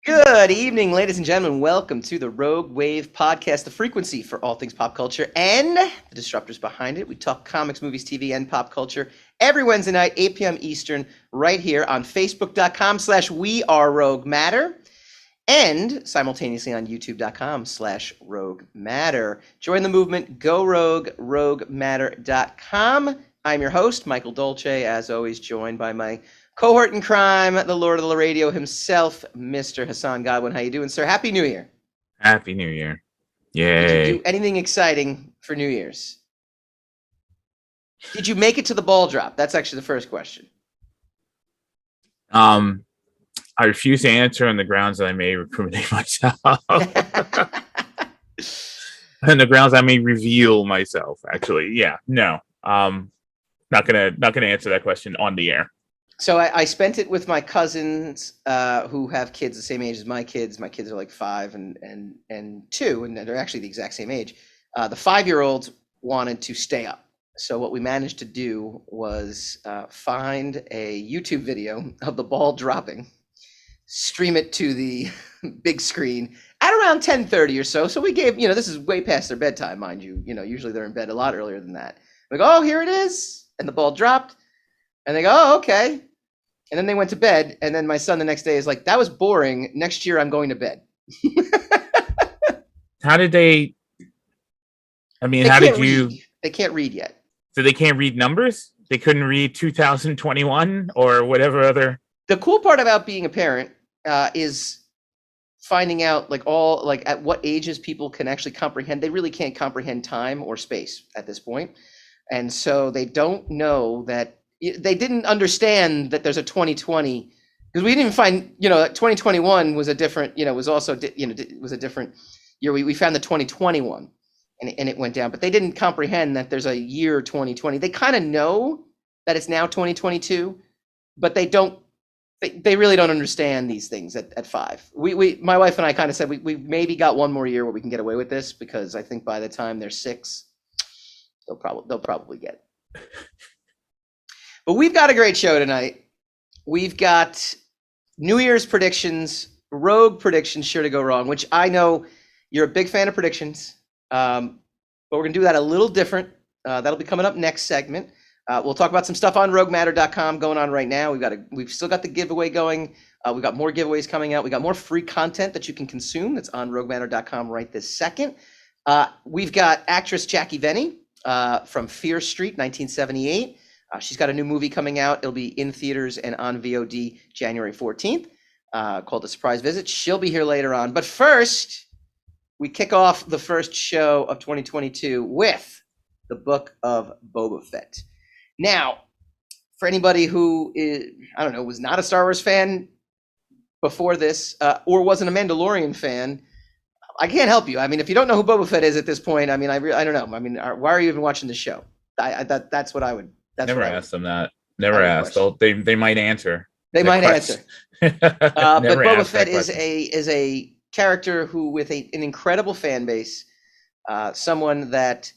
Good evening, ladies and gentlemen. Welcome to the Rogue Wave podcast, the frequency for all things pop culture and the disruptors behind it. We talk comics, movies, TV, and pop culture every Wednesday night, 8 p.m. Eastern, right here on Facebook.com/WeAreRogueMatter and simultaneously on YouTube.com/RogueMatter. Join the movement, go rogue, roguematter.com. I'm your host, Michael Dolce, as always, joined by my cohort in crime, the Lord of the Radio himself, Mr. Hassan Godwin. How you doing, sir? Happy New Year. Happy New Year. Yay. Did you do anything exciting for New Year's? Did you make it to the ball drop? That's actually the first question. I refuse to answer on the grounds that I may incriminate myself. And the grounds I may reveal myself, actually. Yeah, no. Not gonna answer that question on the air. So I spent it with my cousins who have kids the same age as my kids. My kids are like 5 and 2, and they're actually the exact same age. The 5-year-olds wanted to stay up. So what we managed to do was find a YouTube video of the ball dropping, stream it to the big screen at around 10:30 or so. So we gave, this is way past their bedtime, mind you. Usually they're in bed a lot earlier than that. We go, oh, here it is. And the ball dropped. And they go, oh, okay. And then they went to bed. And then my son the next day is like, that was boring. Next year, I'm going to bed. How did they? I mean, how did you? They can't read yet. So they can't read numbers? They couldn't read 2021 or whatever other. The cool part about being a parent is finding out at what ages people can actually comprehend. They really can't comprehend time or space at this point. And so they don't know that. They didn't understand that there's a 2020 because we didn't even find, 2021 was a different, was also, was a different year. We found the 2021 and it went down, but they didn't comprehend that there's a year 2020. They kind of know that it's now 2022, but they really don't understand these things at 5. My wife and I kind of said we maybe got one more year where we can get away with this because I think by the time they're 6, they'll probably get it. But we've got a great show tonight. We've got New Year's predictions, rogue predictions, sure to go wrong, which I know you're a big fan of predictions. But we're going to do that a little different. That'll be coming up next segment. We'll talk about some stuff on roguematter.com going on right now. We've still got the giveaway going. We've got more giveaways coming out. We got more free content that you can consume that's on roguematter.com right this second. We've got actress Jacqi Vene from Fear Street, 1978. She's got a new movie coming out. It'll be in theaters and on VOD January 14th, called A Surprise Visit. She'll be here later on. But first, we kick off the first show of 2022 with the Book of Boba Fett. Now, for anybody who was not a Star Wars fan before this, or wasn't a Mandalorian fan, I can't help you. I mean, if you don't know who Boba Fett is at this point, I mean, I don't know. I mean, why are you even watching the show? That's what I would. Never asked them that. Never asked. They might answer. They might answer. But Boba Fett is a character who, with an incredible fan base, someone that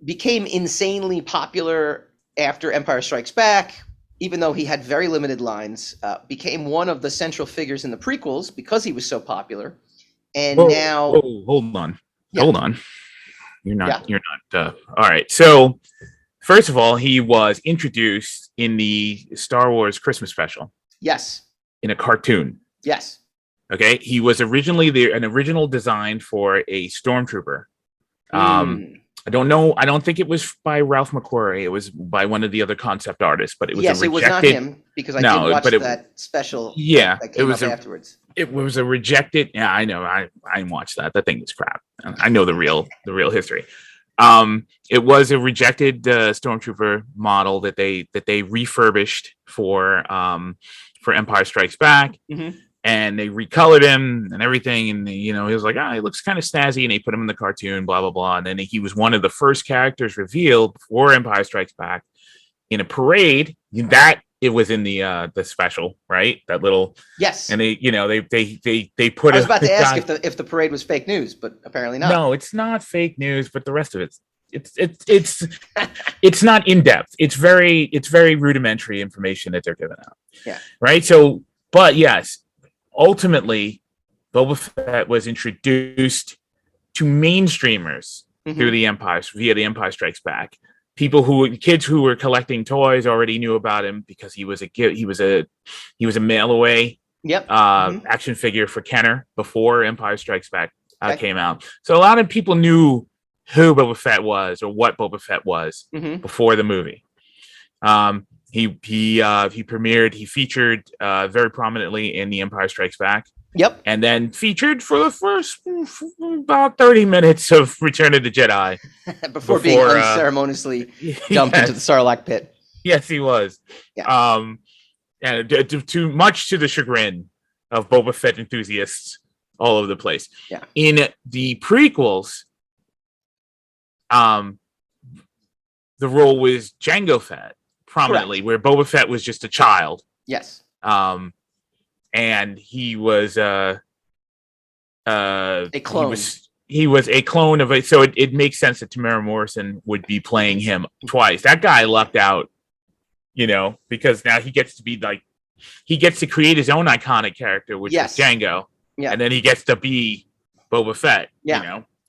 became insanely popular after Empire Strikes Back, even though he had very limited lines, became one of the central figures in the prequels because he was so popular. And now, hold on. You're not. All right. So, first of all, he was introduced in the Star Wars Christmas special. Yes. In a cartoon. Yes. Okay. He was originally an original design for a stormtrooper. I don't know. I don't think it was by Ralph McQuarrie. It was by one of the other concept artists, but it was it was not him because I did watch that special. Yeah, that came up afterwards. It was a rejected. Yeah, I know. I watched that. That thing was crap. I know the real history. It was a rejected stormtrooper model that they refurbished for Empire Strikes Back. Mm-hmm. And they recolored him and everything. And, he was like, he looks kind of snazzy. And they put him in the cartoon, blah, blah, blah. And then he was one of the first characters revealed before Empire Strikes Back in a parade. That it was in the special, right? That little Yes. And they put. I was about to ask if the parade was fake news, but apparently not. No, it's not fake news, but the rest of it's not in depth. It's very rudimentary information that they're giving out. Yeah. Right. So, but yes, ultimately, Boba Fett was introduced to mainstreamers through the Empire via the Empire Strikes Back. Kids who were collecting toys already knew about him because he was a mail away action figure for Kenner before Empire Strikes Back came out. So a lot of people knew who Boba Fett was or what Boba Fett was before the movie. He featured very prominently in The Empire Strikes Back. Yep. And then featured for the first about 30 minutes of Return of the Jedi. before being unceremoniously dumped into the Sarlacc pit. Yes, he was. Yeah. And too much to the chagrin of Boba Fett enthusiasts all over the place. Yeah. In the prequels, the role was Jango Fett prominently, where Boba Fett was just a child. Yes. And he was a clone. He was a clone of it, so it makes sense that Tamara Morrison would be playing him twice. That guy lucked out, because now he gets to create his own iconic character, which is Jango, and then he gets to be Boba Fett,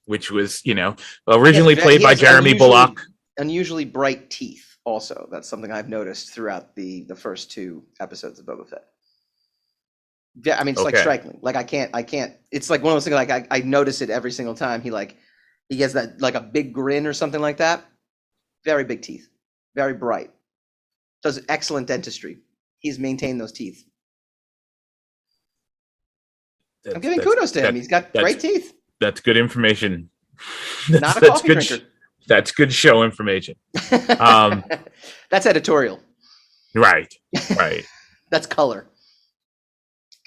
which was originally played by Jeremy Bullock. Unusually bright teeth. Also, that's something I've noticed throughout the first 2 episodes of Boba Fett. Yeah, I mean, it's like striking. Like I can't. It's like one of those things. Like I notice it every single time. He has that like a big grin or something like that. Very big teeth, very bright. Does excellent dentistry. He's maintained those teeth. I'm giving kudos to him. He's got great teeth. That's good information. Not a coffee drinker. That's good show information. That's editorial. Right. That's color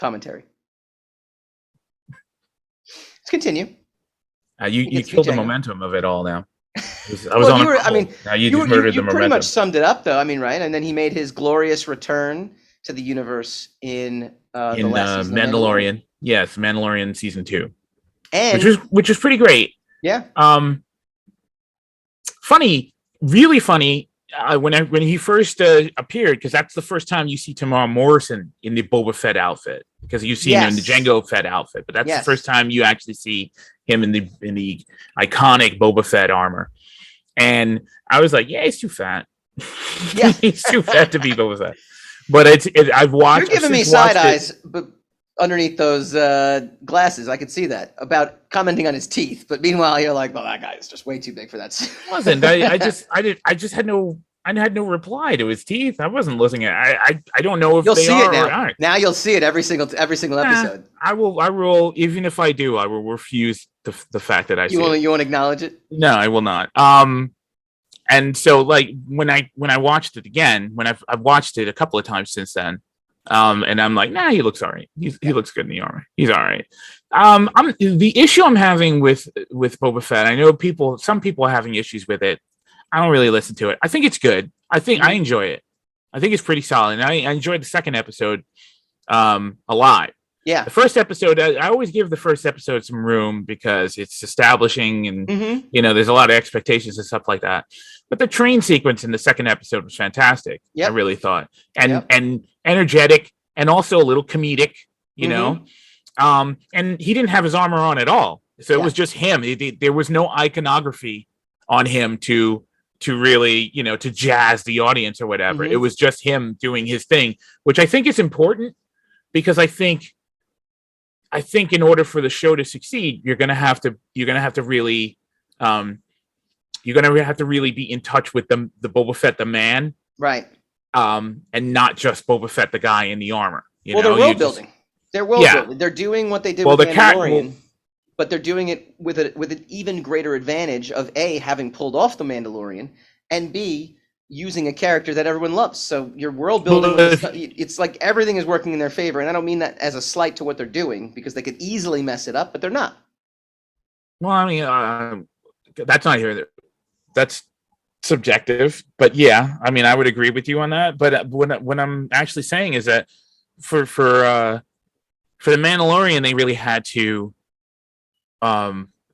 commentary. Let's continue. You killed the momentum of it all now. You pretty much summed it up, though. I mean, right? And then he made his glorious return to the universe in the last season Mandalorian. Yes, Mandalorian season 2, and which was pretty great. Yeah. Funny, really funny. When he first appeared, because that's the first time you see Tamara Morrison in the Boba Fett outfit, because you see him in the Jango Fett outfit, but that's the first time you actually see him in the iconic Boba Fett armor. And I was like, yeah, he's too fat. Yeah, he's too fat to be Boba Fett. But I've watched. You're giving me side eyes, but underneath those glasses, I could see that about commenting on his teeth. But meanwhile, you're like, well, that guy is just way too big for that. Wasn't I had no reply to his teeth. I wasn't listening at. I don't know if you'll they see are it now. Or aren't. Now you'll see it every single episode. I will. Even if I do, I will refuse the fact that I see it. You won't acknowledge it? No, I will not. And so like when I watched it again, I've watched it a couple of times since then. And I'm like, nah, he looks all right. He looks good in the armor. He's all right. The issue I'm having with Boba Fett, I know some people are having issues with it. I don't really listen to it. I think it's good. I enjoy it. I think it's pretty solid. And I enjoyed the second episode a lot. Yeah. The first episode, I always give the first episode some room because it's establishing and, there's a lot of expectations and stuff like that. But the train sequence in the second episode was fantastic. Yep. I really thought. And energetic and also a little comedic, know. And he didn't have his armor on at all. So it was just him. There was no iconography on him to really, to jazz the audience or whatever. It was just him doing his thing, which I think is important because I think in order for the show to succeed, you're gonna have to really be in touch with the Boba Fett the man, right? And not just Boba Fett the guy in the armor. They're world building. They're world building. They're doing what they did with Mandalorian, but they're doing it with an even greater advantage of A, having pulled off the Mandalorian, and B, using a character that everyone loves. So your world building, it's like everything is working in their favor. And I don't mean that as a slight to what they're doing, because they could easily mess it up, but they're not. Well, I mean, that's not here. That's subjective, but yeah, I mean, I would agree with you on that. But what I'm actually saying is that for the Mandalorian,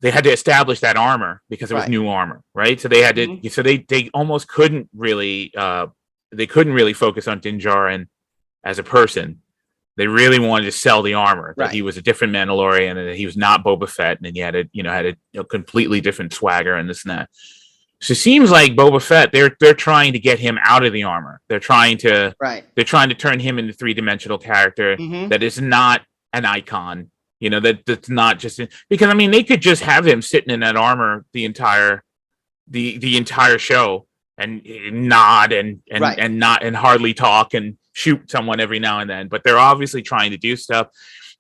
they had to establish that armor because it was Right. new armor, right? So they had to, Mhm. so they almost couldn't really they couldn't really focus on Din Djarin as a person. They really wanted to sell the armor that Right. he was a different Mandalorian and that he was not Boba Fett, and he had a completely different swagger and this and that. So it seems like Boba Fett, they're trying to get him out of the armor. Right. They're trying to turn him into three-dimensional character Mhm. that is not an icon. That's not just because I mean they could just have him sitting in that armor the entire show and nod Right. and not and hardly talk and shoot someone every now and then. But they're obviously trying to do stuff.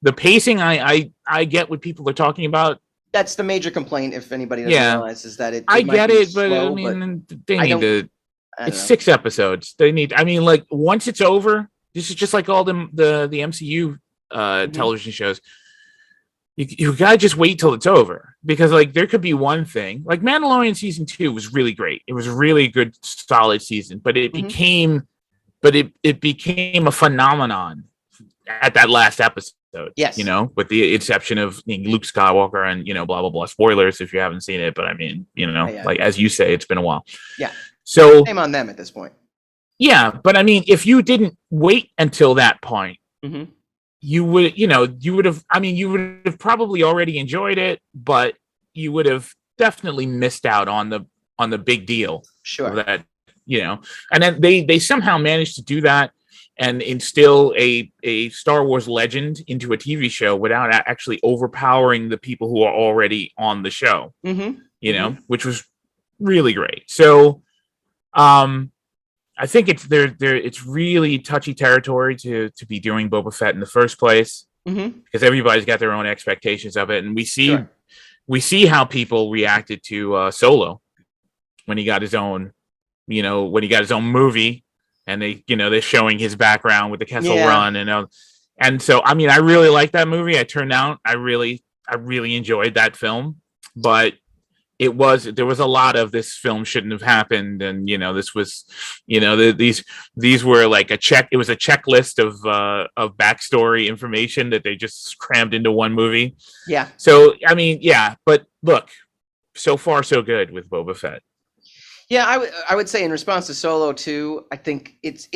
The pacing, I get what people are talking about. That's the major complaint, if anybody doesn't Yeah, realize, is that I it might get be it, but I slow, but mean, they I need don't to. I don't It's know. 6 episodes. They need. I mean, like once it's over, this is just like all the MCU Mhm. television shows. You gotta just wait till it's over because like there could be one thing like Mandalorian season 2 was really great. It was a really good, solid season, but Mhm. it became a phenomenon at that last episode. Yes. With the exception of Luke Skywalker and blah blah blah. Spoilers if you haven't seen it, but I mean, Yeah. like as you say, it's been a while. Yeah. So Shame on them at this point. yeah, but I mean, if you didn't wait until that point, Mhm. you would have probably already enjoyed it, but you would have definitely missed out on the big deal Sure. that and then they somehow managed to do that and instill a Star Wars legend into a TV show without actually overpowering the people who are already on the show, Mhm. Mhm. which was really great. So I think it's really touchy territory to be doing Boba Fett in the first place Mhm. because everybody's got their own expectations of it, and Sure. we see how people reacted to Solo when he got his own movie, and they're showing his background with the Kessel Yeah. Run and so I mean I really like that movie. I really enjoyed that film, but there was a lot of this film shouldn't have happened, and this was these were like it was a checklist of backstory information that they just crammed into one movie. Yeah. So I mean, yeah, but look, so far so good with Boba Fett. Yeah, I would say in response to Solo too, I think it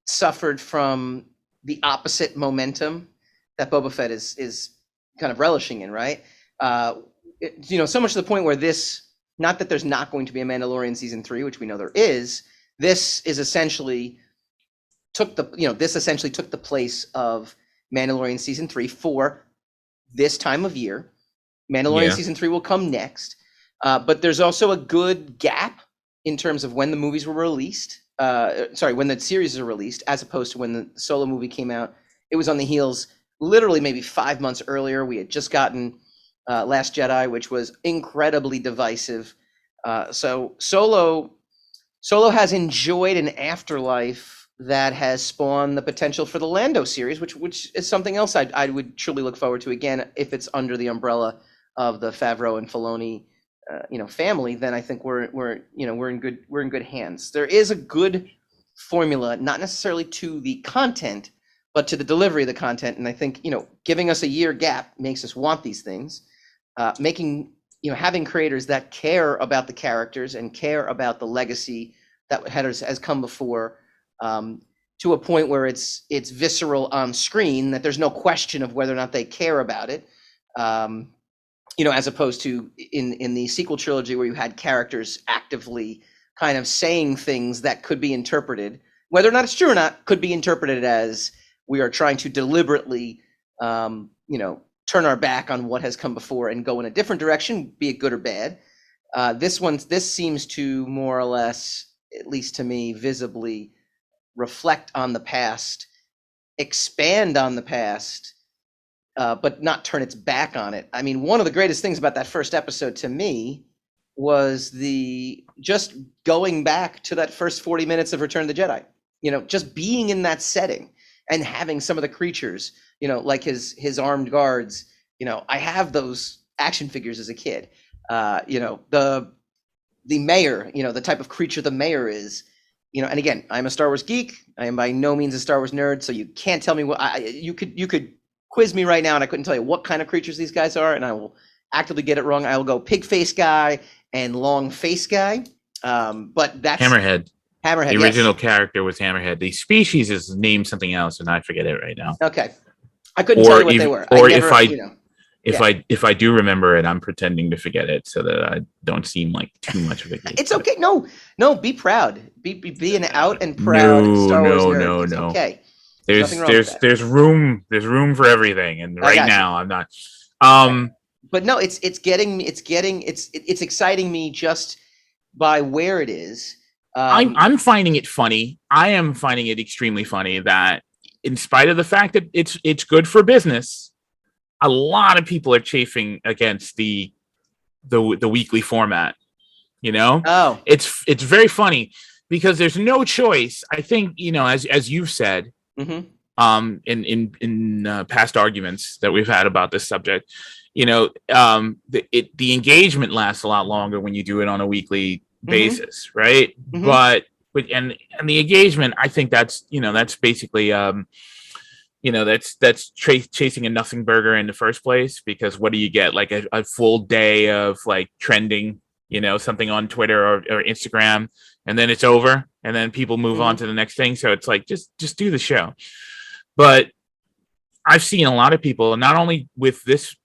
suffered from the opposite momentum that Boba Fett is kind of relishing in, right? So much to the point where not that there's not going to be a Mandalorian season 3, which we know there is. This essentially took the place of Mandalorian season 3 for this time of year. Mandalorian season 3 will come next, but there's also a good gap in terms of when the movies were released. When the series are released, as opposed to when the Solo movie came out. It was on the heels, literally maybe 5 months earlier. We had just gotten Last Jedi, which was incredibly divisive. So Solo has enjoyed an afterlife that has spawned the potential for the Lando series, which is something else I would truly look forward to again if it's under the umbrella of the Favreau and Filoni family. Then I think we're in good hands. There is a good formula, not necessarily to the content, but to the delivery of the content. And I think giving us a year gap makes us want these things. Having creators that care about the characters and care about the legacy that has come before, to a point where it's visceral on screen, that there's no question of whether or not they care about it. As opposed to in the sequel trilogy where you had characters actively kind of saying things that could be interpreted, whether or not it's true or not, could be interpreted as we are trying to deliberately, turn our back on what has come before and go in a different direction, be it good or bad. This seems to more or less, at least to me, visibly reflect on the past, expand on the past, but not turn its back on it. I mean, one of the greatest things about that first episode to me was just going back to that first 40 minutes of Return of the Jedi. Just being in that setting and having some of the creatures, like his armed guards. I have those action figures as a kid. The the mayor, the type of creature the mayor is, and again, I'm a Star Wars geek. I am by no means a Star Wars nerd, so you can't tell me what you could quiz me right now, and I couldn't tell you what kind of creatures these guys are, and I will actively get it wrong. I will go pig face guy and long face guy. But that's Hammerhead. Hammerhead. The original character was Hammerhead. The species is named something else, and I forget it right now. Okay, I couldn't tell you what they were. Or if I do remember it, I'm pretending to forget it so that I don't seem like too much of a geek. It's okay. No, be proud. Be an out and proud Star Wars nerd. It's okay. There's room for everything, and right now I'm not. But no, it's exciting me just by where it is. I'm finding it funny. I am finding it extremely funny that, in spite of the fact that it's good for business, a lot of people are chafing against the weekly format. Oh, it's very funny because there's no choice. I think as you've said, in past arguments that we've had about this subject, the engagement lasts a lot longer when you do it on a weekly basis, right? But and the engagement, I think that's basically that's chasing a nothing burger in the first place, because what do you get? Like a full day of like trending, something on Twitter or Instagram, and then it's over, and then people move on to the next thing. So it's like just do the show. But I've seen a lot of people, not only with this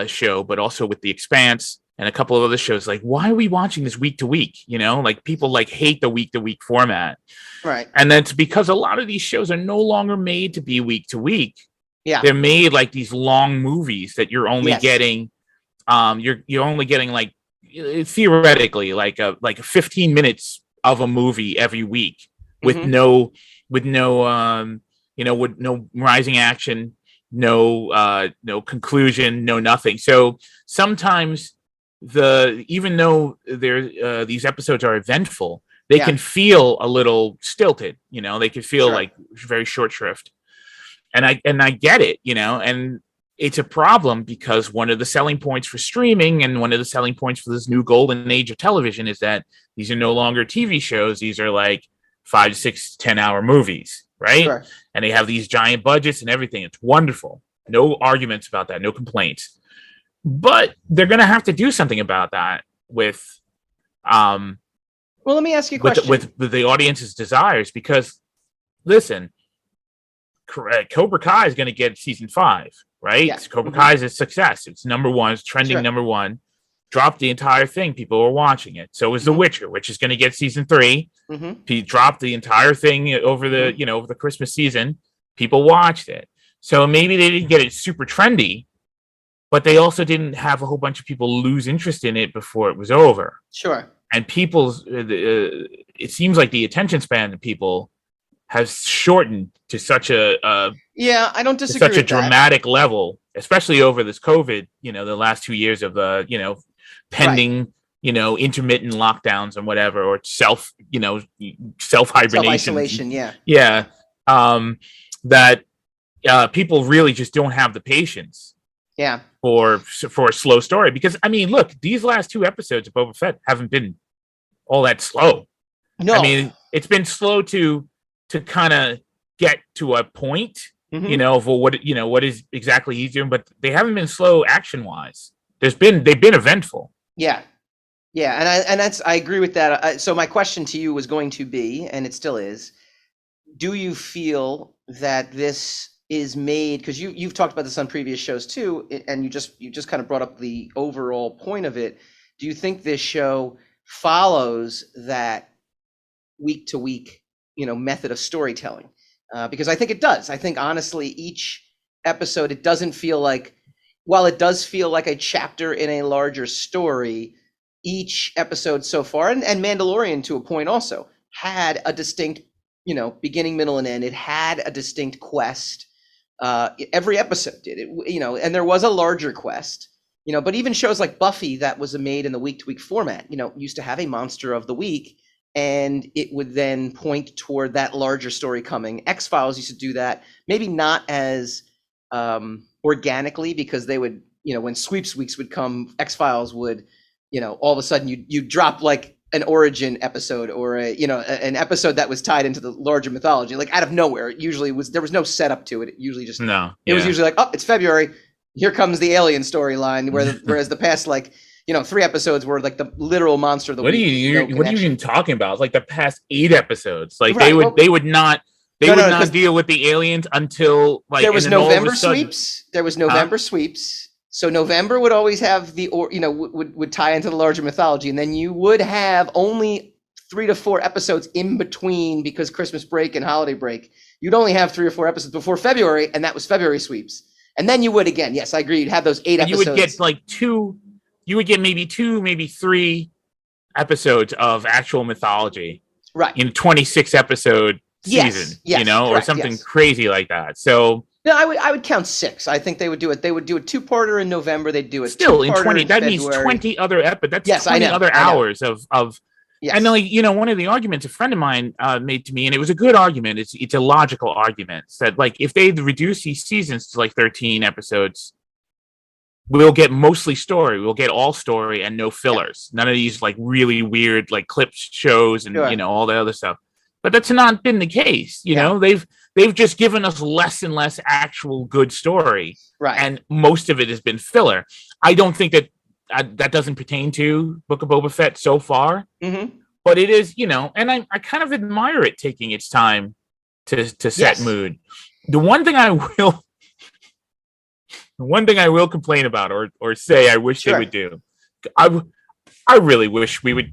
show, but also with The Expanse and a couple of other shows, like, why are we watching this week to week? Like people like hate the week to week format. Right. And that's because a lot of these shows are no longer made to be week to week. Yeah. They're made like these long movies that you're only getting, you're only getting like theoretically like a 15 minutes of a movie every week with no rising action, no conclusion, no nothing. So sometimes even though these episodes are eventful, they can feel a little stilted. They can feel like very short shrift. And I get it, and it's a problem because one of the selling points for streaming and one of the selling points for this new golden age of television is that these are no longer TV shows. These are like 5 to 6, 10-hour movies, right? Sure. And they have these giant budgets and everything. It's wonderful. No arguments about that. No complaints. But they're going to have to do something about that with, well, let me ask you a question. With the audience's desires, because listen, Cobra Kai is going to get season 5, right? Yeah. Cobra Kai is a success. It's number one. It's trending number one. Dropped the entire thing. People are watching it. So is The Witcher, which is going to get season 3. He dropped the entire thing over the over the Christmas season. People watched it. So maybe they didn't get it super trendy, but they also didn't have a whole bunch of people lose interest in it before it was over. Sure. And people's, it seems like the attention span of people has shortened to such a I don't disagree. Such a dramatic level, especially over this COVID. The last 2 years of pending, intermittent lockdowns and whatever, or self hibernation, isolation. That people really just don't have the patience. Yeah. For a slow story, because I mean, look, these last 2 episodes of Boba Fett haven't been all that slow. No, I mean, it's been slow to kind of get to a point, for what is exactly he's doing, but they haven't been slow action wise. They've been eventful. Yeah, and I agree with that. So my question to you was going to be, and it still is, do you feel that this is made, because you've talked about this on previous shows too, and you just kind of brought up the overall point of it. Do you think this show follows that week to week, method of storytelling? Because I think it does. I think honestly, each episode, it doesn't feel like, while it does feel like a chapter in a larger story, each episode so far, and Mandalorian to a point also, had a distinct, beginning, middle, and end. It had a distinct quest. Every episode did it, and there was a larger quest, but even shows like Buffy that was made in the week to week format, used to have a monster of the week, and it would then point toward that larger story coming. X-Files used to do that, maybe not as organically, because they would, when sweeps weeks would come, X-Files would all of a sudden you drop like an origin episode or an episode that was tied into the larger mythology, like out of nowhere. It usually there was no setup to it. It usually just it was usually like, oh, it's February, here comes the alien storyline. Whereas the past 3 episodes were like the literal monster of the week. What are you even talking about? It's like the past 8 episodes. Like right, they would not deal with the aliens until like there was November sweeps. There was November sweeps. So November would always have would tie into the larger mythology, and then you would have only 3 to 4 episodes in between because Christmas break and holiday break. You'd only have 3 or 4 episodes before February, and that was February sweeps. And then you would again, yes, I agree. You'd have those 8 episodes. You would get like 2. You would get maybe 2, maybe 3 episodes of actual mythology, right? In 26 episode season, or something crazy like that. So. No, I would count 6. I think they would do it. They would do a 2-parter in November. They'd do it still in 20. That means 20 other episodes. That's 20 other hours of. Yes. And one of the arguments a friend of mine made to me, and it was a good argument. It's a logical argument that like if they reduce these seasons to like 13 episodes, we'll get mostly story. We'll get all story and no fillers. None of these like really weird like clip shows and all the other stuff. But that's not been the case. They've just given us less and less actual good story, right? And most of it has been filler. I don't think that that doesn't pertain to Book of Boba Fett so far, but it is, and I kind of admire it taking its time to set mood. The one thing I will complain about or say I wish they would do, I really wish we would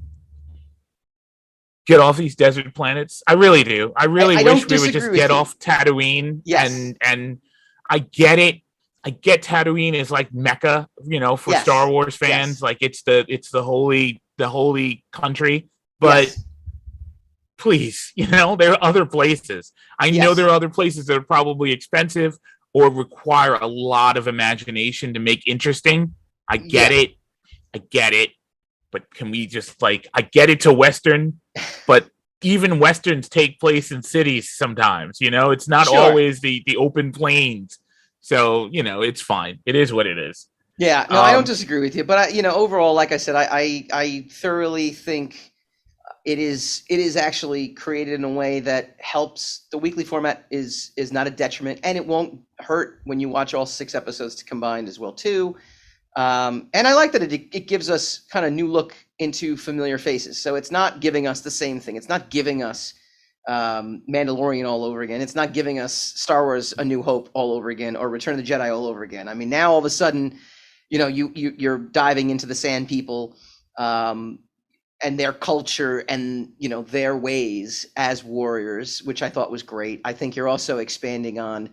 get off these desert planets. I really do. I really wish we would just get off Tatooine. Yes. And I get it. I get Tatooine is like Mecca, for Star Wars fans. Yes. Like it's the holy country. But please, there are other places. I know there are other places that are probably expensive or require a lot of imagination to make interesting. I get it. But can we just I get it's a Western, but even Westerns take place in cities sometimes, it's not always the open plains. So, it's fine. It is what it is. Yeah, no, I don't disagree with you, but overall, like I said, I thoroughly think it is actually created in a way that helps. The weekly format is not a detriment, and it won't hurt when you watch all 6 episodes combined as well too. And I like that it gives us kind of new look into familiar faces. So it's not giving us the same thing. It's not giving us Mandalorian all over again. It's not giving us Star Wars: A New Hope all over again or Return of the Jedi all over again. I mean, now all of a sudden, you're diving into the Sand People and their culture and their ways as warriors, which I thought was great. I think you're also expanding on,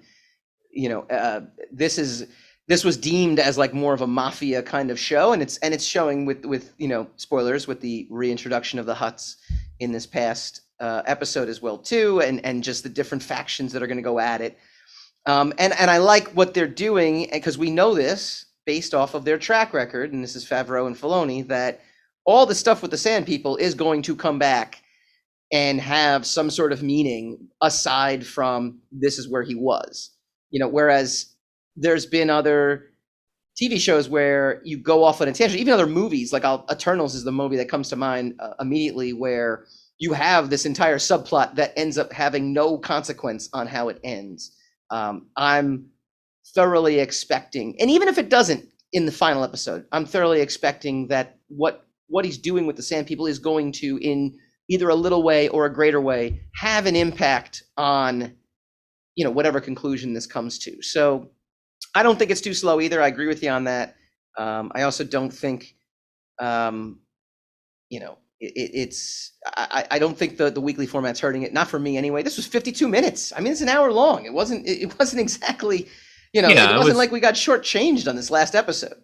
this was deemed as like more of a mafia kind of show, and it's showing with spoilers with the reintroduction of the Hutts in this past episode as well too, and just the different factions that are going to go at it. And I like what they're doing because we know this based off of their track record, and this is Favreau and Filoni, that all the stuff with the Sand People is going to come back and have some sort of meaning aside from this is where he was, whereas there's been other TV shows where you go off on a tangent, even other movies, like Eternals is the movie that comes to mind immediately, where you have this entire subplot that ends up having no consequence on how it ends. I'm thoroughly expecting, and even if it doesn't in the final episode, I'm thoroughly expecting that what he's doing with the Sand People is going to, in either a little way or a greater way, have an impact on, whatever conclusion this comes to. So I don't think it's too slow either. I agree with you on that. I also don't think, I don't think the weekly format's hurting it. Not for me anyway. This was 52 minutes. I mean, it's an hour long. It wasn't exactly, it wasn't like we got shortchanged on this last episode.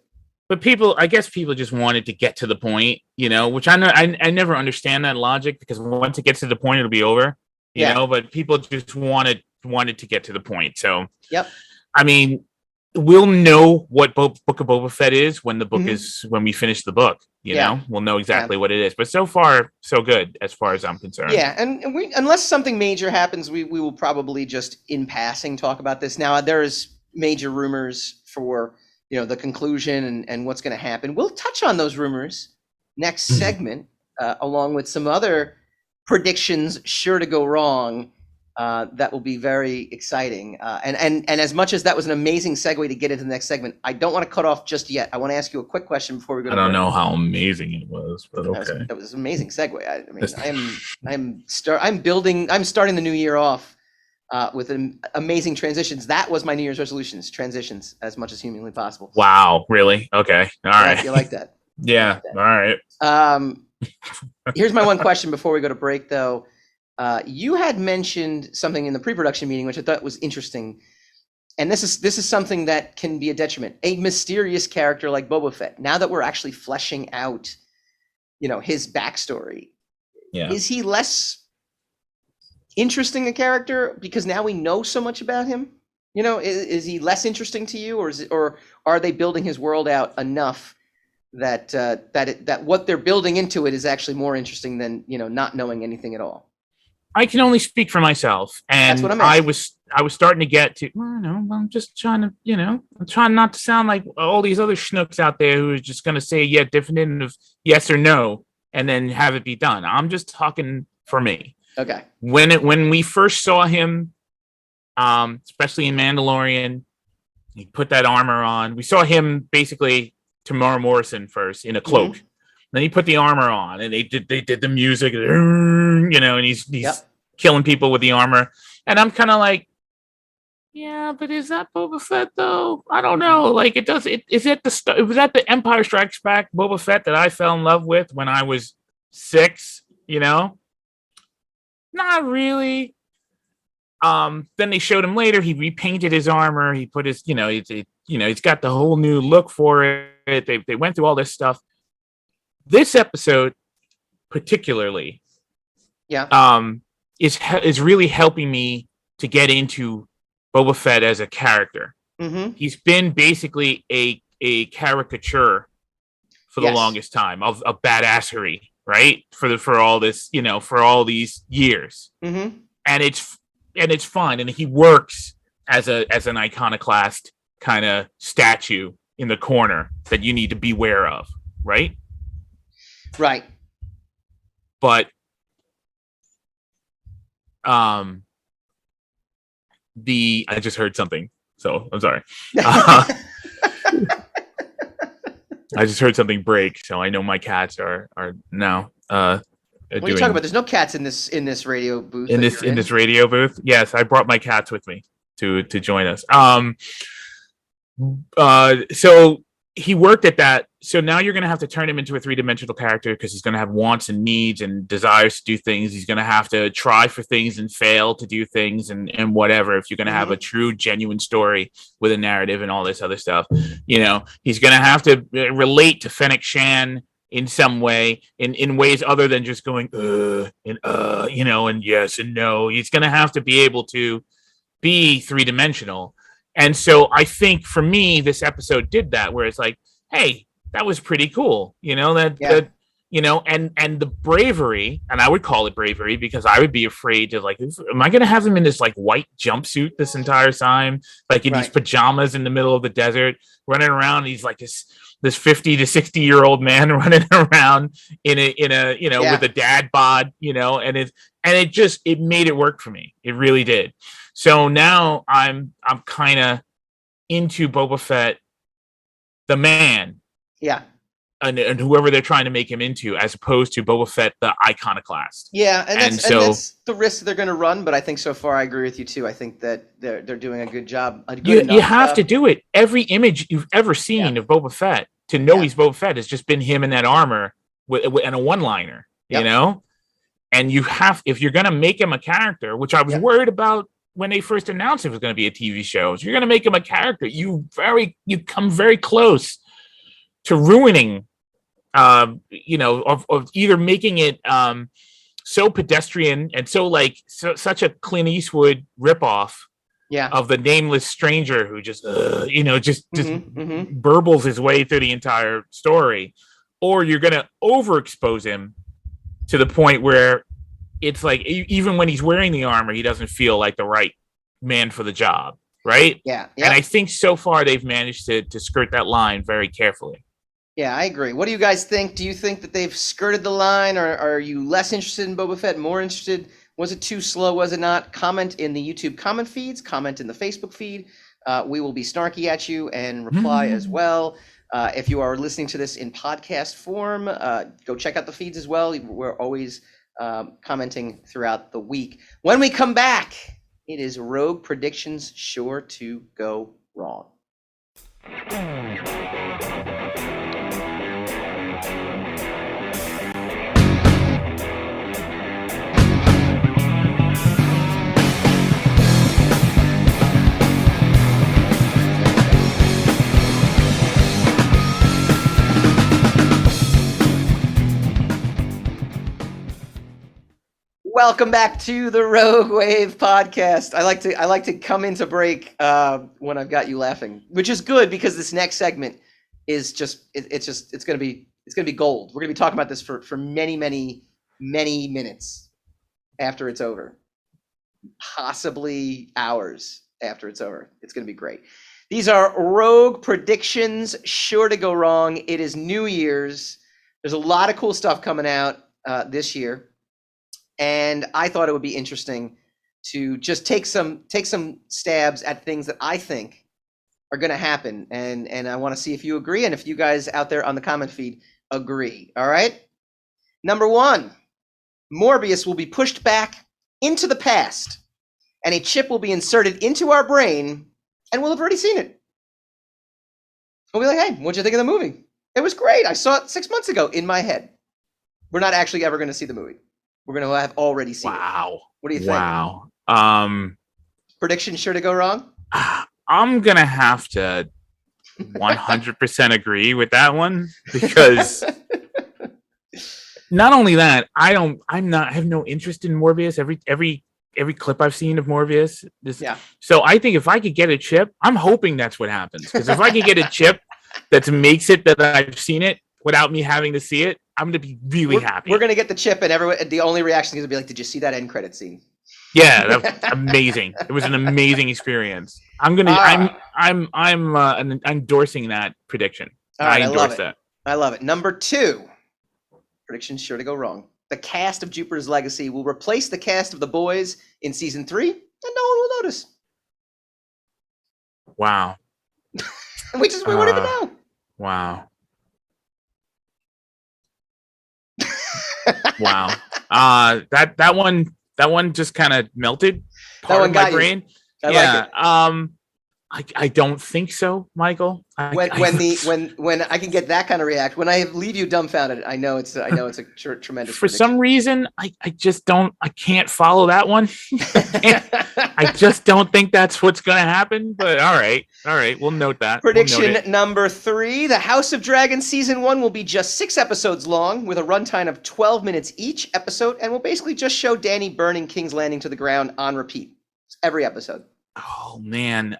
But I guess people just wanted to get to the point, which I never understand that logic, because once it gets to the point, it'll be over, you know, but people just wanted to get to the point. So, I mean, we'll know what Book of Boba Fett is when the book is, when we finish the book, you know, we'll know exactly what it is. But so far, so good as far as I'm concerned. Yeah. And we, unless something major happens, we will probably just in passing talk about this. Now, there's major rumors for, the conclusion and what's going to happen. We'll touch on those rumors next segment, along with some other predictions sure to go wrong. That will be very exciting. And as much as that was an amazing segue to get into the next segment, I don't want to cut off just yet. I want to ask you a quick question before we go. I don't know how amazing it was, but okay. That was an amazing segue. I mean, I'm starting the new year off with amazing transitions. That was my New Year's resolutions: transitions as much as humanly possible. Wow, really? Okay, all right. You like that? Yeah. All right. Here's my one question before we go to break, though. You had mentioned something in the pre-production meeting, which I thought was interesting, and this is something that can be a detriment. A mysterious character like Boba Fett. Now that we're actually fleshing out, his backstory, is he less interesting a character because now we know so much about him? Is he less interesting to you, or are they building his world out enough that what they're building into it is actually more interesting than not knowing anything at all? I can only speak for myself, and that's what I'm I was starting to get to. I'm just trying to, I'm trying not to sound like all these other schnooks out there who are just going to say definitive yes or no, and then have it be done. I'm just talking for me. Okay. When we first saw him, especially in Mandalorian, he put that armor on. We saw him basically Tamara Morrison first in a cloak. Mm-hmm. Then he put the armor on, and they did the music, and he's killing people with the armor. And I'm kind of like, yeah, but is that Boba Fett though? I don't know. Like it was at the Empire Strikes Back Boba Fett that I fell in love with when I was 6. Not really. Then they showed him later. He repainted his armor. He put his, he's got the whole new look for it. They went through all this stuff. This episode, particularly, is really helping me to get into Boba Fett as a character. Mm-hmm. He's been basically a caricature for the longest time of badassery, right? For all this, for all these years, mm-hmm. and it's fun, and he works as an iconoclast kind of statue in the corner that you need to beware of, right? Right. But I just heard something, so I'm sorry. I just heard something break, so I know my cats are now what are you talking about? There's no cats in this radio booth. In this radio booth? Yes, I brought my cats with me to join us. So he worked at that. So now you're going to have to turn him into a 3-dimensional character because he's going to have wants and needs and desires to do things. He's going to have to try for things and fail to do things and whatever. If you're going to have a true, genuine story with a narrative and all this other stuff, he's going to have to relate to Fennec Shan in some way, in ways other than just going, and yes and no. He's going to have to be able to be 3-dimensional. And so I think for me, this episode did that, where it's like, hey, that was pretty cool. And the bravery, and I would call it bravery because I would be afraid to am I going to have him in this white jumpsuit this entire time? In these pajamas in the middle of the desert, running around. He's like this 50 to 60-year-old man running around in a with a dad bod, and it made it work for me. It really did. So now I'm kind of into Boba Fett, the man. Yeah. And whoever they're trying to make him into, as opposed to Boba Fett, the iconoclast. Yeah, and that's the risk they're going to run. But I think so far I agree with you too. I think that they're doing a good job. You have to do it. Every image you've ever seen of Boba Fett to know he's Boba Fett has just been him in that armor and a one-liner. And you have, if you're going to make him a character, which I was worried about when they first announced it was going to be a TV show. So you're going to make him a character. You come very close to ruining. Of either making it so pedestrian and such a Clint Eastwood ripoff of the nameless stranger who just burbles his way through the entire story, or you're gonna overexpose him to the point where it's like even when he's wearing the armor, he doesn't feel like the right man for the job, right? Yeah. And I think so far they've managed to skirt that line very carefully. Yeah, I agree. What do you guys think? Do you think that they've skirted the line, or are you less interested in Boba Fett, more interested? Was it too slow? Was it not? Comment in the YouTube comment feeds, comment in the Facebook feed. We will be snarky at you and reply as well. If you are listening to this in podcast form, go check out the feeds as well. We're always commenting throughout the week. When we come back, it is Rogue Predictions Sure to Go Wrong. Welcome back to the Rogue Wave podcast. I like to come into break when I've got you laughing, which is good because this next segment is it's gonna be gold. We're gonna be talking about this for many minutes after it's over, possibly hours after it's over. It's gonna be great. These are Rogue Predictions Sure to Go Wrong. It is New Year's. There's a lot of cool stuff coming out this year. And I thought it would be interesting to just take some stabs at things that I think are going to happen. And I want to see if you agree and if you guys out there on the comment feed agree. All right. Number one, Morbius will be pushed back into the past and a chip will be inserted into our brain and we'll have already seen it. We'll be like, hey, what'd you think of the movie? It was great. I saw it 6 months ago in my head. We're not actually ever going to see the movie. We're going to have already seen it. Wow. What do you think? Wow. Prediction sure to go wrong? I'm going to have to 100% agree with that one because not only that, I have no interest in Morbius. Every clip I've seen of Morbius. So I think if I could get a chip, I'm hoping that's what happens. Because if I could get a chip that makes it that I've seen it without me having to see it, I'm going to be really happy. We're going to get the chip, and everyone. The only reaction is going to be like, "Did you see that end credit scene?" Yeah, that was amazing. It was an amazing experience. I'm endorsing that prediction. Right, I endorse that. I love it. Number two, prediction sure to go wrong. The cast of Jupiter's Legacy will replace the cast of The Boys in season 3, and no one will notice. Wow. we won't even know. Wow. Wow. That one just kind of melted part of my brain. Like it. I don't think so, Michael. When I can get that kind of reaction, when I leave you dumbfounded, I know it's a tremendous. For some reason, I can't follow that one. I just don't think that's what's going to happen. But all right, we'll note that. Prediction number 3: The House of Dragons season 1 will be just 6 episodes long, with a runtime of 12 minutes each episode, and will basically just show Dany burning King's Landing to the ground on repeat every episode. Oh man.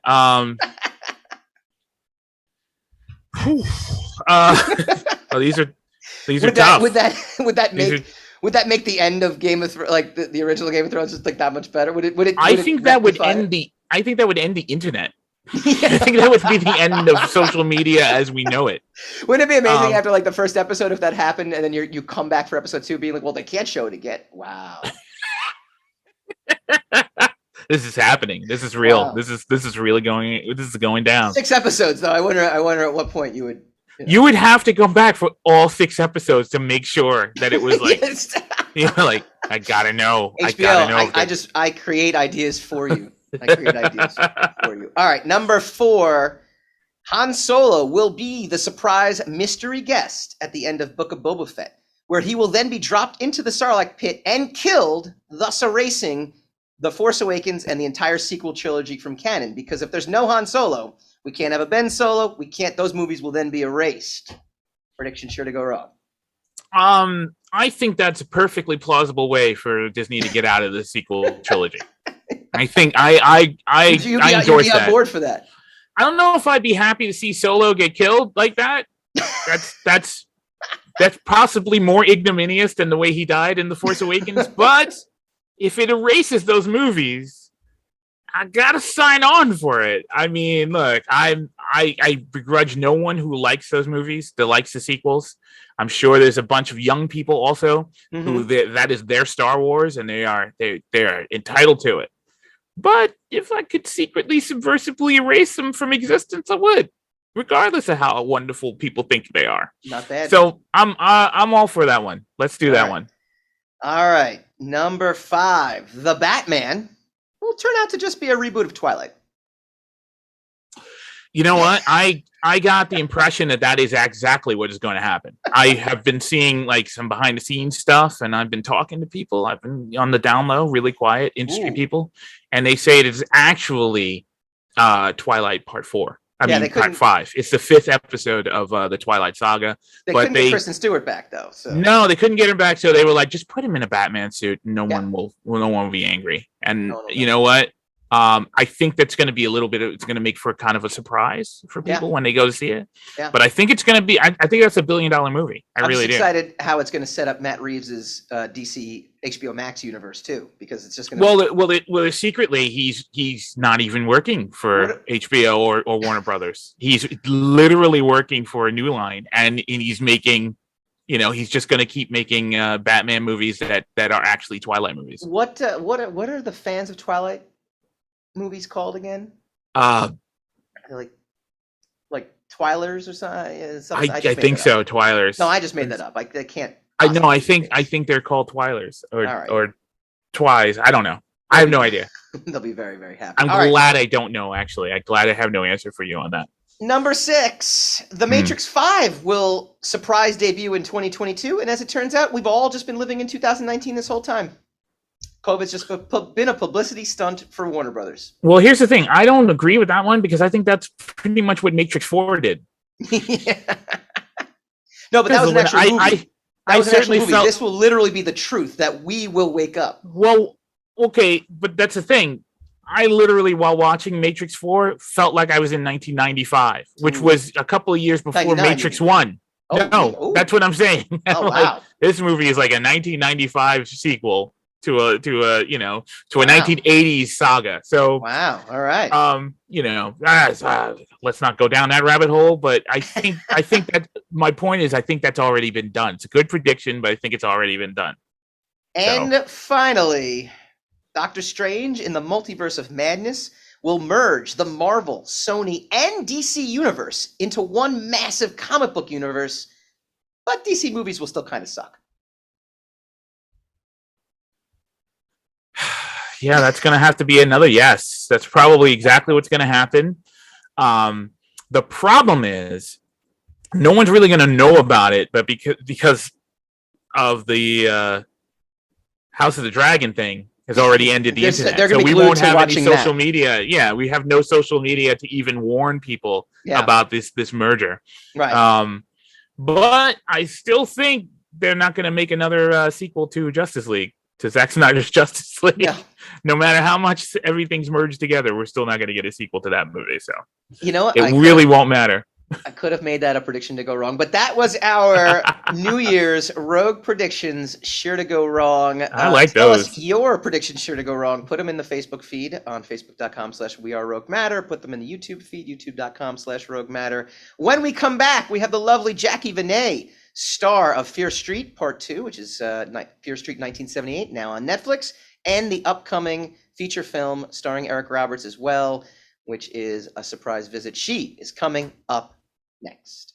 These are tough. Would that make the end of Game of Thrones, like the original Game of Thrones, just like that much better? I think that would end the internet. I think that would be the end of social media as we know it. Wouldn't it be amazing after like the first episode if that happened, and then you come back for episode 2 being like, well, they can't show it again. Wow. This is happening. This is real. Wow. This is really going down. 6 episodes though. I wonder at what point you would. You would have to come back for all 6 episods to make sure that it was like, like I gotta know. HBO, I create ideas for you. All right, number 4. Han Solo will be the surprise mystery guest at the end of Book of Boba Fett, where he will then be dropped into the Sarlacc pit and killed, thus erasing The Force Awakens and the entire sequel trilogy from canon. Because if there's no Han Solo, we can't have a Ben Solo. Those movies will then be erased. Prediction sure to go wrong. I think that's a perfectly plausible way for Disney to get out of the sequel trilogy. I think I endorse that. On board for that. I don't know if I'd be happy to see Solo get killed like that. That's possibly more ignominious than the way he died in The Force Awakens, but if it erases those movies, I gotta sign on for it. I mean, look, I'm I begrudge no one who likes those movies, that likes the sequels. I'm sure there's a bunch of young people also who that is their Star Wars, and they are entitled to it. But if I could secretly, subversively erase them from existence, I would, regardless of how wonderful people think they are. Not bad. So I'm all for that one. Let's do that one. All right, number 5, The Batman will turn out to just be a reboot of Twilight. You know what? I got the impression that is exactly what is going to happen. I have been seeing like some behind the scenes stuff, and I've been talking to people. I've been on the down low, really quiet industry people, and they say it is actually Twilight Part 4. Part 5. It's the 5th episode of the Twilight Saga. They couldn't get Kristen Stewart back though. So. No, they couldn't get him back. So they were like, just put him in a Batman suit. And no one will be angry. And you know what? I think that's going to be it's going to make for kind of a surprise for people when they go to see it. Yeah. But I think it's going to be, I think that's $1 billion movie. I'm really excited how it's going to set up Matt Reeves's DC HBO Max universe too, because it's just going to. Well, secretly he's not even working for HBO or Warner Brothers. He's literally working for a new line, and he's making. He's just going to keep making Batman movies that are actually Twilight movies. What are the fans of Twilight movies called again? Like Twilers or something? I think so. Twilers. No, I just made that up. I can't. I think they're called Twilers or Twice. I don't know. I have no idea. They'll be very, very happy. I'm glad I don't know. Actually, I'm glad I have no answer for you on that. Number 6, The Matrix 5 will surprise debut in 2022, and as it turns out, we've all just been living in 2019 this whole time. COVID's just been a publicity stunt for Warner Brothers. Well, here's the thing. I don't agree with that one because I think that's pretty much what Matrix 4 did. Yeah. No, but that was an actual movie. This will literally be the truth that we will wake up. Well, okay, but that's the thing. I literally, while watching Matrix 4, felt like I was in 1995, which was a couple of years before Matrix 1. That's what I'm saying. Wow. This movie is like a 1995 sequel to a 1980s saga. So wow, all right. Let's not go down that rabbit hole. But I think that my point is I think that's already been done. It's a good prediction, but I think it's already been done. And finally, Doctor Strange in the Multiverse of Madness will merge the Marvel, Sony, and DC universe into one massive comic book universe, but DC movies will still kind of suck. Yeah, that's going to have to be another yes. That's probably exactly what's going to happen. The problem is no one's really going to know about it, but because of the House of the Dragon thing, has already ended the internet. So we won't have any social media. Yeah, we have no social media to even warn people about this merger. Right. But I still think they're not going to make another sequel to Justice League, to Zack Snyder's Justice League. Yeah. No matter how much everything's merged together, we're still not going to get a sequel to that movie. So it really won't matter. I could have made that a prediction to go wrong, but that was our New Year's Rogue predictions sure to go wrong. I like those. Tell us your predictions sure to go wrong. Put them in the Facebook feed on facebook.com/weareroguematter. Put them in the YouTube feed, youtube.com/roguematter. When we come back, we have the lovely Jacqi Vene, star of Fear Street Part 2, which is Fear Street 1978, now on Netflix, and the upcoming feature film starring Eric Roberts as well, which is A Surprise Visit. She is coming up next.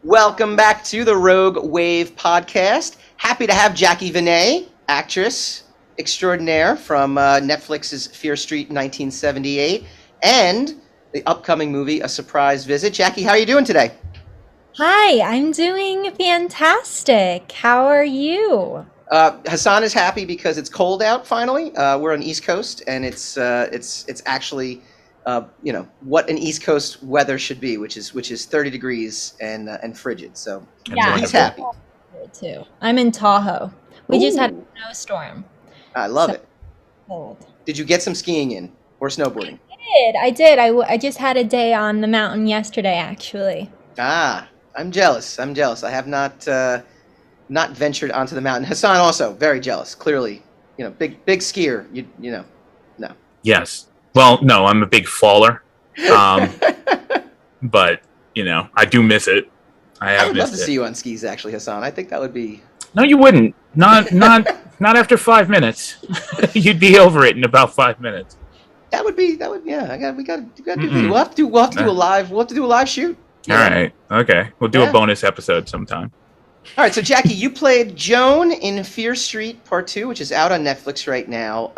Welcome back to the Rogue Wave podcast. Happy to have Jacqi Vene, actress extraordinaire from Netflix's Fear Street 1978, and the upcoming movie, A Surprise Visit. Jacqi, how are you doing today? Hi, I'm doing fantastic. How are you? Hassan is happy because it's cold out finally. We're on the East Coast, and it's actually what an East Coast weather should be, which is 30 degrees and frigid. So yeah, he's happy too. I'm in Tahoe. We just had a Ooh, snowstorm. I love So it. cold. Did you get some skiing in or snowboarding? I did. I just had a day on the mountain yesterday, actually. Ah, I'm jealous. I'm jealous. I have not ventured onto the mountain. Hassan also very jealous. Clearly, big skier. No. Yes. Well, no, I'm a big faller. But I do miss it. I I have would love to missed see it. you on skis, actually, Hassan. I think that would be. No, you wouldn't. Not after 5 minutes. You'd be over it in about 5 minutes. Yeah. We got to do video. Mm-mm. We'll have to do Nah. a live shoot. All right. Okay. We'll do a Yeah. bonus episode sometime. All right. So Jacqi, you played Joan in Fear Street Part 2, which is out on Netflix right now.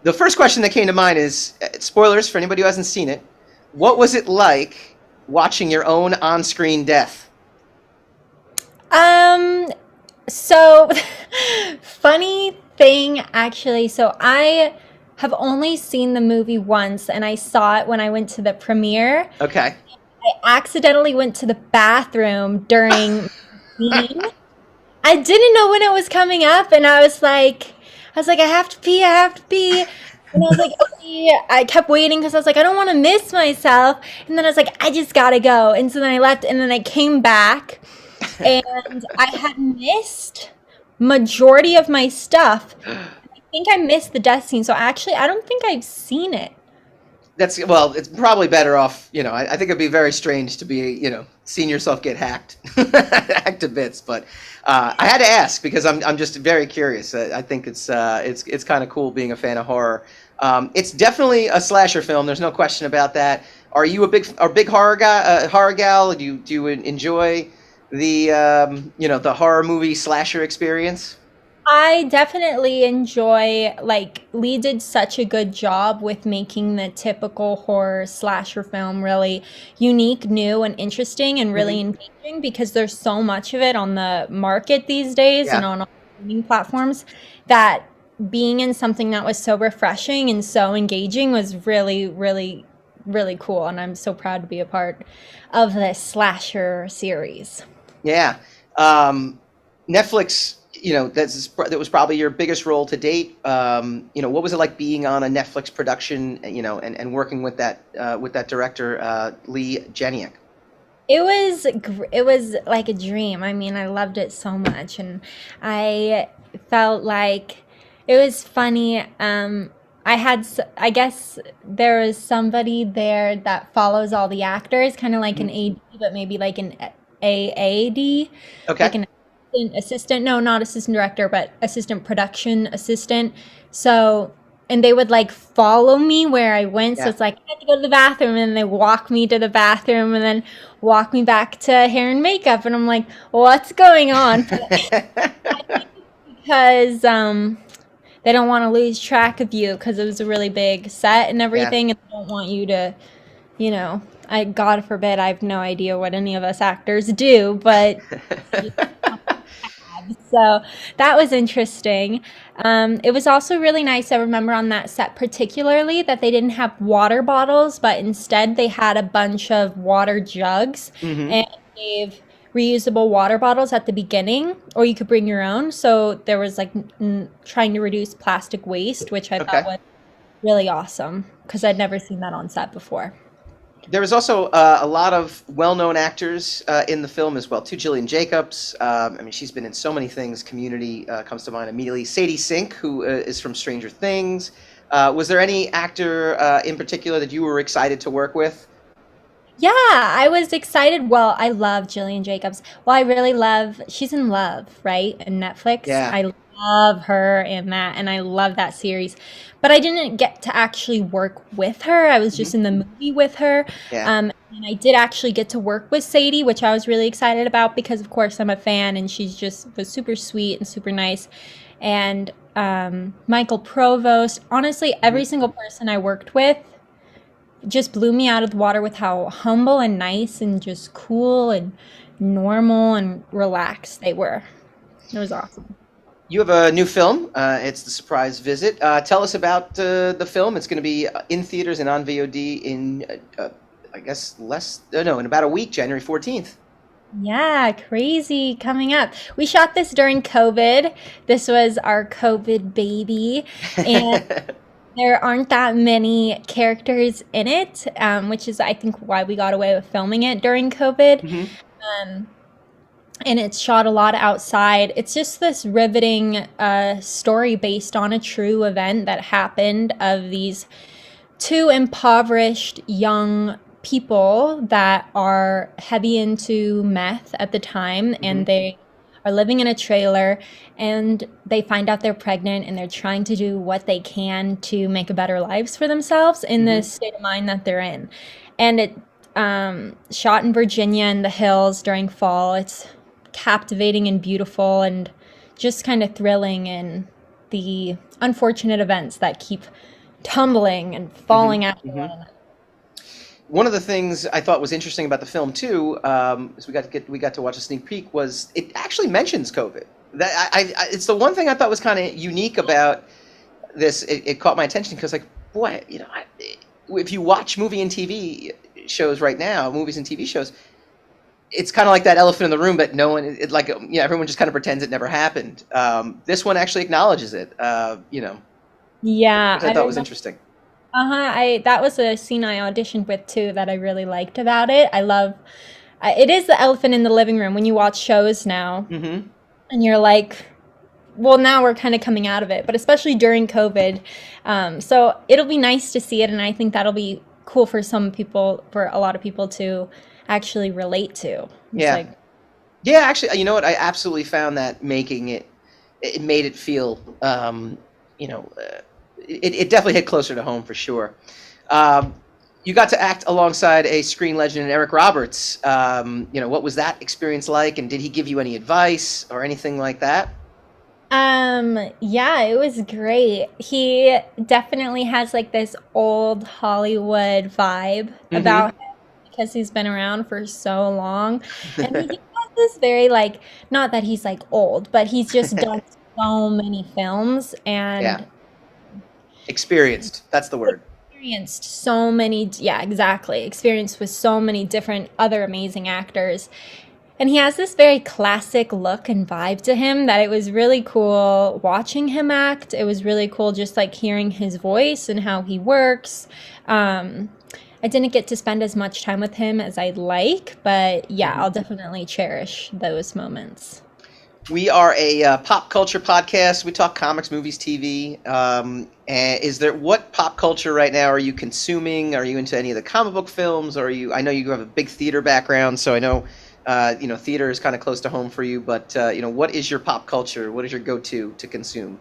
The first question that came to mind is spoilers for anybody who hasn't seen it. What was it like watching your own on-screen death? So funny thing, actually. So I have only seen the movie once, and I saw it when I went to the premiere. Okay. I accidentally went to the bathroom during the scene. I didn't know when it was coming up, and I was like, I have to pee, I have to pee. And I was like, okay. I kept waiting because I was like, I don't want to miss myself. And then I was like, I just gotta go. And so then I left, and then I came back, and I had missed majority of my stuff. I think I missed the death scene, so actually, I don't think I've seen it. It's probably better off. I think it'd be very strange to be, seeing yourself get hacked, hacked to bits. But I had to ask because I'm just very curious. I think it's kind of cool being a fan of horror. It's definitely a slasher film. There's no question about that. Are you a big horror guy, horror gal? Do you enjoy the the horror movie slasher experience? I definitely enjoy, Lee did such a good job with making the typical horror slasher film really unique, new, and interesting, and really engaging because there's so much of it on the market these days and Yeah. on all streaming platforms that being in something that was so refreshing and so engaging was really, really, really cool. And I'm so proud to be a part of this slasher series. Yeah. Netflix, that was probably your biggest role to date. What was it like being on a Netflix production, and working with that director, Lee Janiak? It was like a dream. I mean, I loved it so much, and I felt like it was funny. I guess there was somebody there that follows all the actors, kind of like an AD, but maybe like an AAD, Okay. like an assistant, no, not assistant director, but assistant production assistant. So, and they would follow me where I went. So Yeah. it's like, I had to go to the bathroom, and they walk me to the bathroom and then walk me back to hair and makeup. And I'm like, what's going on? Because they don't want to lose track of you because it was a really big set and everything. And they don't want you to, God forbid, I have no idea what any of us actors do, but so that was interesting. It was also really nice. I remember on that set particularly that they didn't have water bottles, but instead they had a bunch of water jugs and gave reusable water bottles at the beginning, or you could bring your own. So there was trying to reduce plastic waste, which I Okay. thought was really awesome because I'd never seen that on set before. There was also a lot of well-known actors in the film as well, too. Jillian Jacobs. She's been in so many things. Community comes to mind immediately. Sadie Sink, who is from Stranger Things. Was there any actor in particular that you were excited to work with? Yeah, I was excited. Well, I love Jillian Jacobs. Well, I really love, she's in Love, right? And Netflix. Yeah. I love her in that, and I love that series. But I didn't get to actually work with her. I was just in the movie with her. Yeah. And I did actually get to work with Sadie, which I was really excited about because, of course, I'm a fan, and she's just was super sweet and super nice. And Michael Provost, honestly, every single person I worked with just blew me out of the water with how humble and nice and just cool and normal and relaxed they were. It was awesome. You have a new film. It's The Surprise Visit. Tell us about the film. It's going to be in theaters and on VOD in, I guess, in about a week, January 14th. Yeah, crazy coming up. We shot this during COVID. This was our COVID baby, and there aren't that many characters in it, which is, I think, why we got away with filming it during COVID. Mhm. Um, and it's shot a lot outside. It's just this riveting story based on a true event that happened of these two impoverished young people that are heavy into meth at the time, and Mhm. they are living in a trailer, and they find out they're pregnant, and they're trying to do what they can to make a better lives for themselves in the Mhm. state of mind that they're in. And it shot in Virginia in the hills during fall. It's captivating and beautiful and just kind of thrilling, and the unfortunate events that keep tumbling and Mhm. falling after one Mhm. another. One of the things I thought was interesting about the film too, is we got to watch a sneak peek, was it actually mentions COVID. That it's the one thing I thought was kind of unique about this. It caught my attention because, like, boy, if you watch movie and TV shows right now, movies and TV shows, it's kind of like that elephant in the room, but no one, everyone just kind of pretends it never happened. This one actually acknowledges it, Yeah, which I I thought was remember. interesting. I that was a scene I auditioned with too that I really liked about it. I love it is the elephant in the living room when you watch shows now, Hmm. and you're like, well, now we're kind of coming out of it, but especially during COVID. So it'll be nice to see it, and I think that'll be cool for some people, for a lot of people to actually relate to. It's Yeah. like, Yeah, actually, you know what? I absolutely found that it made it feel, it definitely hit closer to home for sure. Um, you got to act alongside a screen legend, Eric Roberts. What was that experience like, and did he give you any advice or anything like that? yeah, it was great. He definitely has like this old Hollywood vibe Hmm. about him because he's been around for so long. And he just has this very like, not that he's like old, but he's just done so many films Yeah, and experienced. That's the word. experienced so many, yeah, exactly. Experienced with so many different other amazing actors. And he has this very classic look and vibe to him that it was really cool watching him act. It was really cool just like hearing his voice and how he works. Um, I didn't get to spend as much time with him as I'd like, but yeah, Hmm. I'll definitely cherish those moments. We are a pop culture podcast. We talk comics, movies, TV. And what pop culture right now are you consuming? Are you into any of the comic book films? Or are you? I know you have a big theater background, so I know theater is kind of close to home for you. But what is your pop culture? What is your go-to to consume?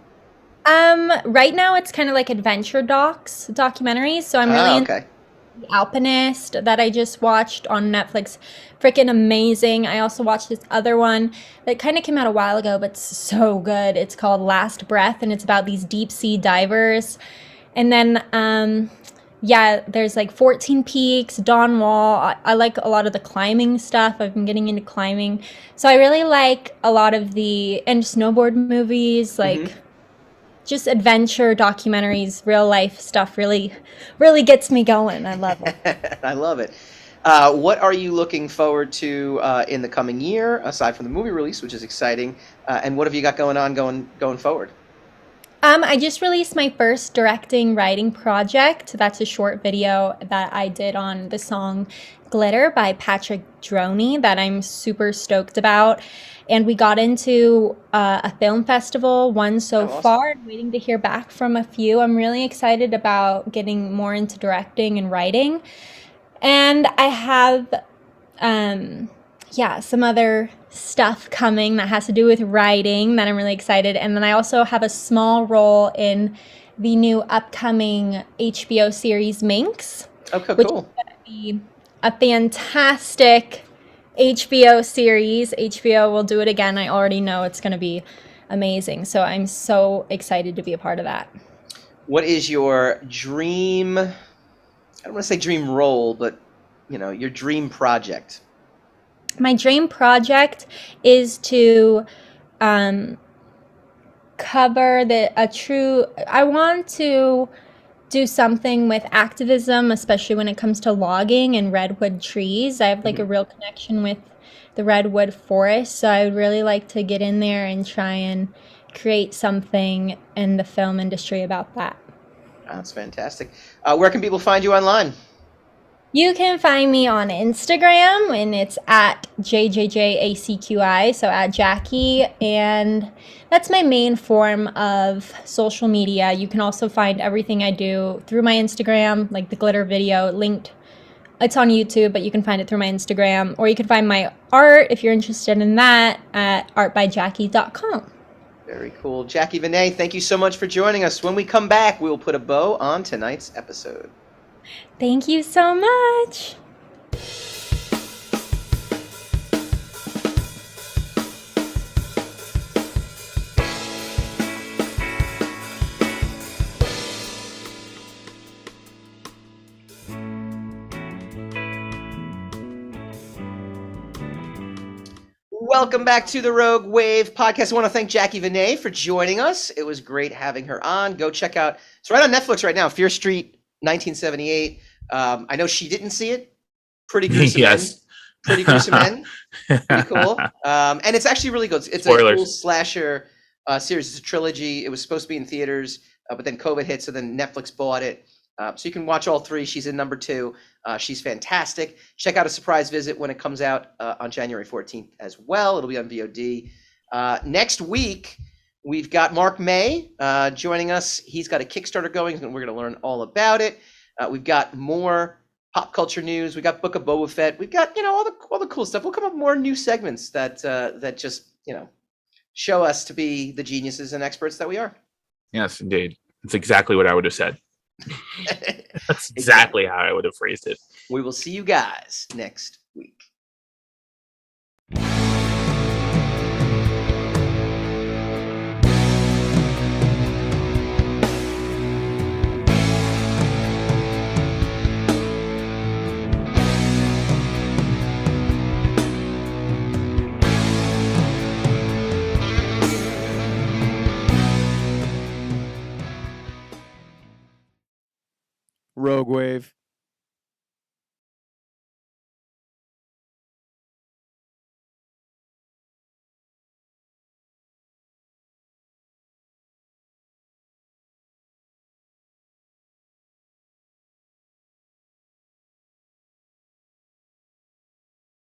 Right now it's kind of like adventure documentaries, so I'm really Ah, into okay. The Alpinist that I just watched on Netflix. Freaking amazing. I also watched this other one that kind of came out a while ago, but so good. It's called Last Breath, and it's about these deep sea divers. And then, yeah, there's like 14 Peaks, Dawn Wall. I like a lot of the climbing stuff. I've been getting into climbing. So I really like a lot of and snowboard movies, like Hmm. just adventure documentaries, real life stuff really, really gets me going. I love it. I love it. What are you looking forward to in the coming year, aside from the movie release, which is exciting? And what have you got going forward? I just released my first directing writing project. That's a short video that I did on the song Glitter by Patrick Droney that I'm super stoked about. And we got into a film festival, one so Oh, awesome. far, and waiting to hear back from a few. I'm really excited about getting more into directing and writing. And I have yeah, some other stuff coming that has to do with writing that I'm really excited. And then I also have a small role in the new upcoming HBO series Minx, Okay, which is cool. going to be a fantastic HBO series. HBO will do it again. I already know it's going to be amazing. So I'm so excited to be a part of that. What is your dream? I don't want to say dream role, but your dream project. My dream project is to um, cover I want to do something with activism, especially when it comes to logging and redwood trees. I have like a Hmm. real connection with the redwood forest. So I would really like to get in there and try and create something in the film industry about that. That's fantastic. Where can people find you online? You can find me on Instagram, and it's at JJJACQI, so at Jacqi, and that's my main form of social media. You can also find everything I do through my Instagram, like the glitter video linked. It's on YouTube, but you can find it through my Instagram, or you can find my art if you're interested in that at artbyjacqi.com. Very cool. Jacqi Vene, thank you so much for joining us. When we come back, we will put a bow on tonight's episode. Thank you so much. Welcome back to the Rogue Wave podcast. I want to thank Jacqi Vene for joining us. It was great having her on. Go check out, it's right on Netflix right now, Fear Street 1978. I know she didn't see it. Pretty gruesome end. Pretty gruesome end. Pretty cool. And it's actually really good. It's Spoilers. a cool slasher series. It's a trilogy. It was supposed to be in theaters, but then COVID hit, so then Netflix bought it. So you can watch all three. She's in number 2. She's fantastic. Check out A Surprise Visit when it comes out on January 14th as well. It'll be on VOD. Next week, we've got Mark May joining us. He's got a Kickstarter going, and we're going to learn all about it. We've got more pop culture news. We got Book of Boba Fett. We've got all the cool stuff. We'll come up with more new segments that just show us to be the geniuses and experts that we are. Yes, indeed. That's exactly what I would have said. That's exactly how I would have phrased it. We will see you guys next week. Rogue Wave.